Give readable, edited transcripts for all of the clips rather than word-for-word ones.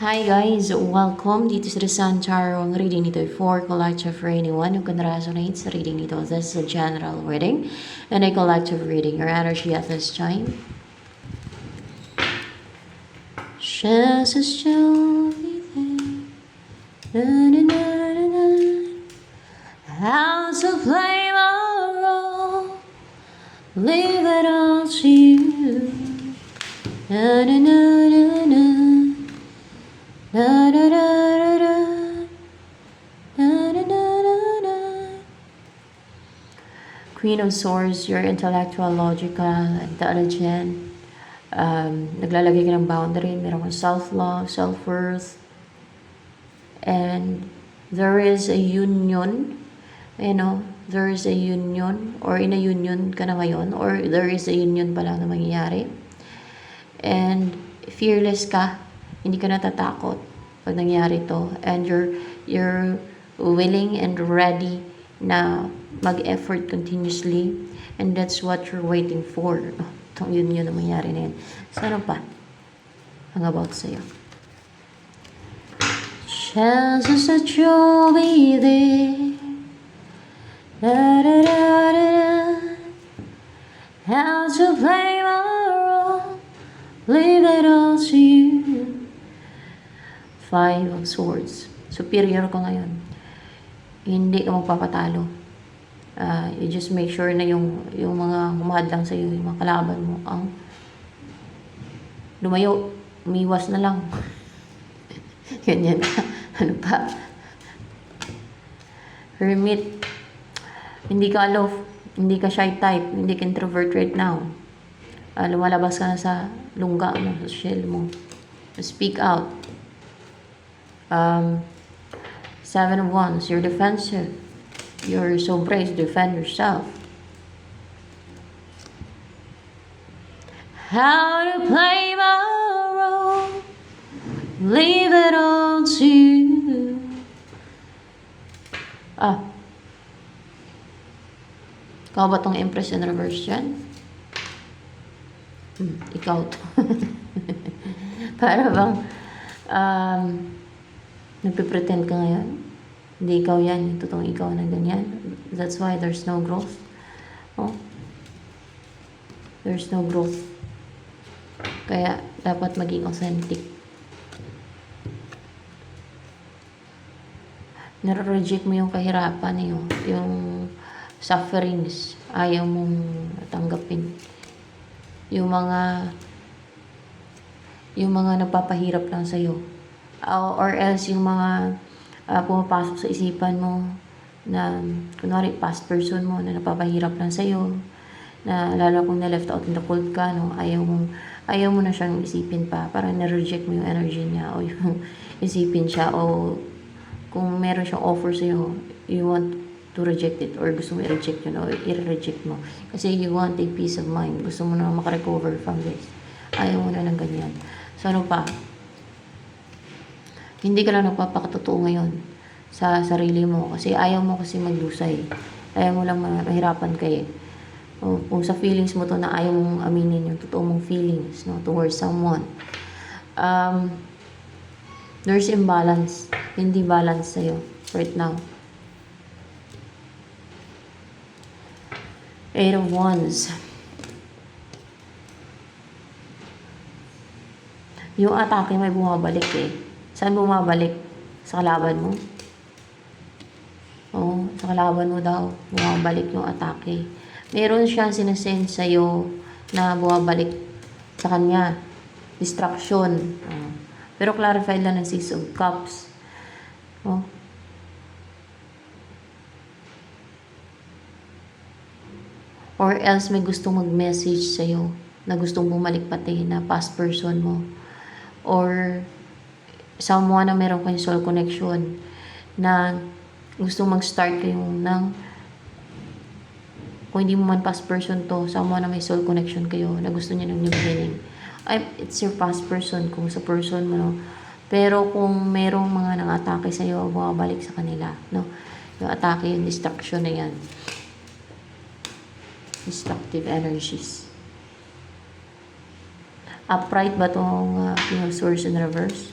Hi guys! Welcome dito sa The Sun Tarot. Ang reading nito ay for collective for anyone who can resonate sa reading nito. This is a general reading and a collective reading. Your energy at this time. Chances still be there. Na, na, na, na, na. How to play my role. Leave it all to you. Na, na, na, na, na. Da, da, da, da, da. Da, da, da, da, da. Queen of Swords, you're intellectual, logical, intelligent. Naglalagay ka ng boundary, meron kang self-love, self-worth. And there is a union, there is a union, or in a union ka na ngayon, or there is a union pa lang na mangyayari. And fearless ka, hindi ka natatakot pag nangyari to, and you're willing and ready na mag-effort continuously, and that's what you're waiting for. Itong yun na mangyari na yun. So ano pa ang about sa'yo? Chances that you'll be there. Da, da, da, da, da. How to play my role. Leave it all to you. Five of Swords. Superior ka ngayon. Hindi ka magpapatalo. You just make sure na yung mga humahadlang sa'yo, yung mga kalaban mo, ang lumayo, umiwas na lang. Ganyan. Ano pa? Hermit. Hindi ka aloof. Hindi ka shy type. Hindi ka introvert right now. Lumalabas ka na sa lungga mo, sa shell mo. Speak out. Seven of Wands, you're defensive. You're so brave to defend yourself. How to play my role. Leave it all to you. Ikaw ba tong Empress in reverse dyan? Ikaw to. Para bang nagpe-pretend ka ngayon. Hindi ikaw yan. Yung totoong ikaw na ganyan. That's why there's no growth. Oh. There's no growth. Kaya dapat maging authentic. Nare-reject mo yung kahirapan, yung sufferings. Ayaw mong tanggapin. Yung mga nagpapahirap lang sa'yo. Or else yung mga pumapasok sa isipan mo na kunwari past person mo na napapahirap lang sa'yo, na lalo kung na-left out in the cold ka, ayaw mo na siyang isipin pa, parang na-reject mo yung energy niya, o yung isipin siya, o kung meron siyang offer sa'yo, you want to reject it, or gusto mo i-reject yun, o i-reject mo kasi you want a peace of mind, gusto mo na makarecover from this, ayaw mo na ng ganyan. So ano pa? Hindi ka lang nagpapakatotoo ngayon sa sarili mo kasi ayaw mo kasi maglusay. Ayaw mo lang mahirapan kayo. O, kung sa feelings mo to na ayaw mong aminin yung totoo mong feelings, towards someone. There's imbalance. Hindi balance sa'yo right now. Eight of Wands. Yung atake may bumabalik eh. Saan bumabalik? Sa kalaban mo? Oo, sa kalaban mo daw. Bumabalik yung atake. Meron siyang sinasend sa'yo na bumabalik sa kanya. Distraction. Pero clarified lang ng Six of Cups. Or else may gustong mag-message sa'yo na gustong bumalik pati na past person mo. Or someone na meron kayong soul connection na gusto mag-start kayo ng, kung hindi mo man past person to, someone na may soul connection kayo na gusto niya ng new beginning. It's your past person kung sa person mo, Pero kung merong mga nang-atake sa iyo, bumabalik sa kanila, Yung atake, yung destruction na yan. Destructive energies. Upright ba itong King of Swords in reverse?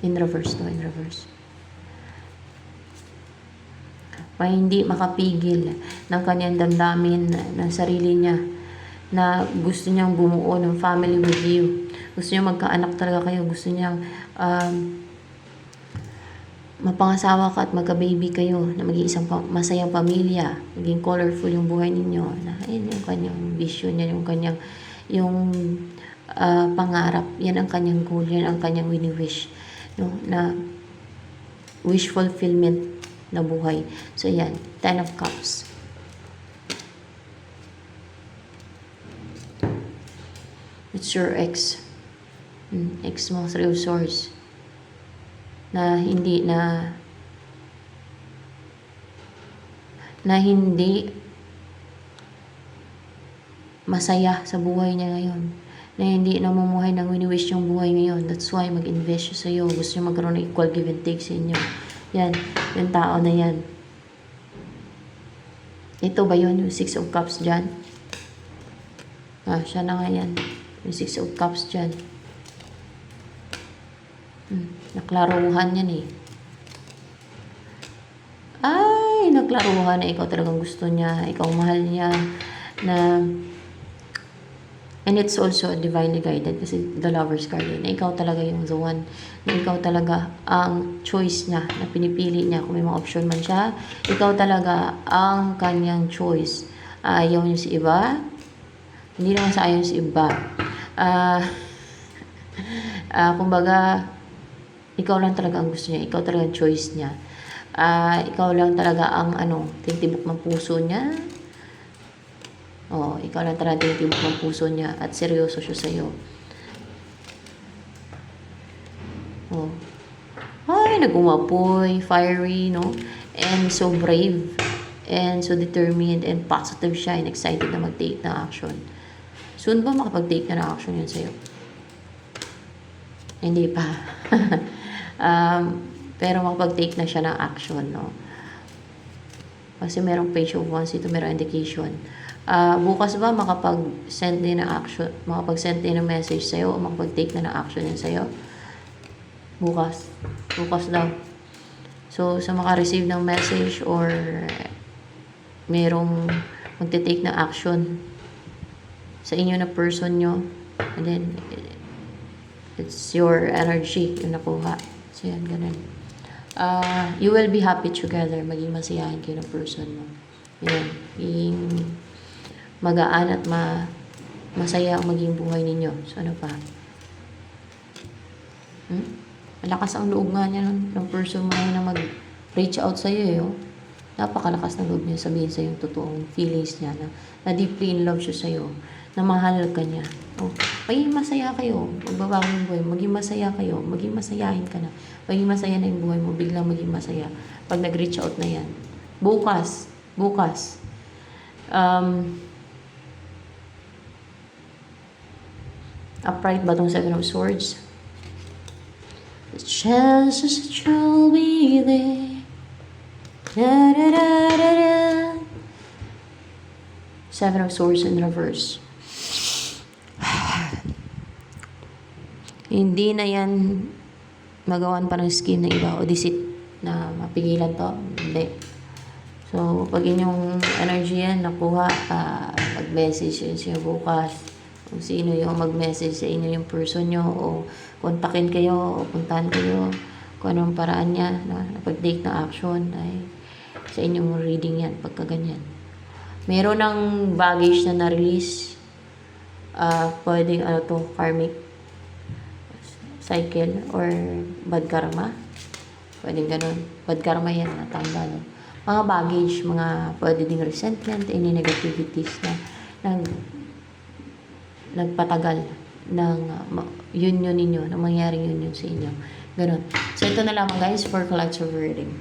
In reverse to, in reverse. May hindi makapigil ng kanyang damdamin ng sarili niya na gusto niyang bumuo ng family with you. Gusto niyang magkaanak talaga kayo. Gusto niyang mapangasawa ka at magka-baby kayo na maging isang masayang pamilya. Maging colorful yung buhay ninyo. Na, ayun yung kanyang vision niya, yung kanyang pangarap. Yan ang kanyang goal. Yan ang kanyang wini-wish. No? Na wish fulfillment na buhay. So, yan. 10 of Cups. It's your ex. Ex mo, 3 of Swords. Na hindi masaya sa buhay niya ngayon. Na hindi namumuhay ng wini-wish yung buhay ngayon. That's why mag-invest siya sa iyo. Gusto niya magkaroon ng equal give and take sa inyo. Yan, yung tao na yan. Ito ba yun? Yung 6 of Cups dyan? Siya na nga yan. Yung 6 of Cups dyan. Naklaruhan yan eh. Ay, naklaruhan na ikaw talagang gusto niya. Ikaw mahal niya. And it's also divinely guided kasi the Lover's card na ikaw talaga yung the one, na ikaw talaga ang choice niya, na pinipili niya kung may mga option man siya, ikaw talaga ang kanyang choice. Ayaw niya si iba, hindi naman sa ayaw si iba. Kumbaga, ikaw lang talaga ang gusto niya, ikaw talaga ang choice niya. Ikaw lang talaga ang tintibok ng puso niya. Ikaw lang talaga tinitibok ng puso niya at seryoso siya sa'yo. Ay, nagumapoy, fiery, no? And so brave, and so determined, and positive siya, and excited na mag-take ng action. Soon ba makapag-take na ng action yun sa'yo? Hindi pa. Pero makapag-take na siya ng action, no? Kasi merong page of wands dito, merong indication. Bukas ba makapag-send din ng action, makapag-send din ng message sa'yo, o makapag-take na ng action yan sa'yo? Bukas daw. So, sa maka-receive ng message or merong magte-take na action sa inyo na person nyo, and then it's your energy yung nakuha. So, yan, ganun. You will be happy together. Maging masiyahin kayo ng person mo. Yan. Maging magaan at masaya ang maging buhay ninyo. So, ano pa? Malakas ang loob nga niya ng person mo na mag-reach out sa'yo eh. Napakalakas ng loob niya sabihin sa'yo yung totoong feelings niya na deeply in love siya sa'yo, na mahal ka niya. Maging masaya kayo. Magbabago yung buhay. Maging masaya kayo. Maging masayahin ka na. Maging masaya na yung buhay mo. Biglang maging masaya. Pag nag-reach out na yan. Bukas. Upright ba itong 7 of Swords? The chances that you'll be there. Da, da, da, da, da. 7 of Swords in reverse. Hindi na yan magawan pa ng scheme ng iba o deceit na mapigilan to. Hindi. So, pag inyong energy yan nakuha, mag-message yun siya bukas. Kung sino yung mag-message sa inyo yung person nyo, o kontakin kayo, o puntahan kayo, kung anong paraan niya, na pag-take na action, ay sa inyong reading yan, pagka ganyan. Meron ng baggage na na-release, pwedeng karmic cycle or bad karma. Pwedeng ganun. Bad karma yan, natanda. No? Mga baggage, mga pwede ding resentment, any negativities na nagpatagal ng union ninyo, na mangyaring union sa inyo. Ganun. So, ito na lamang guys for collective reading.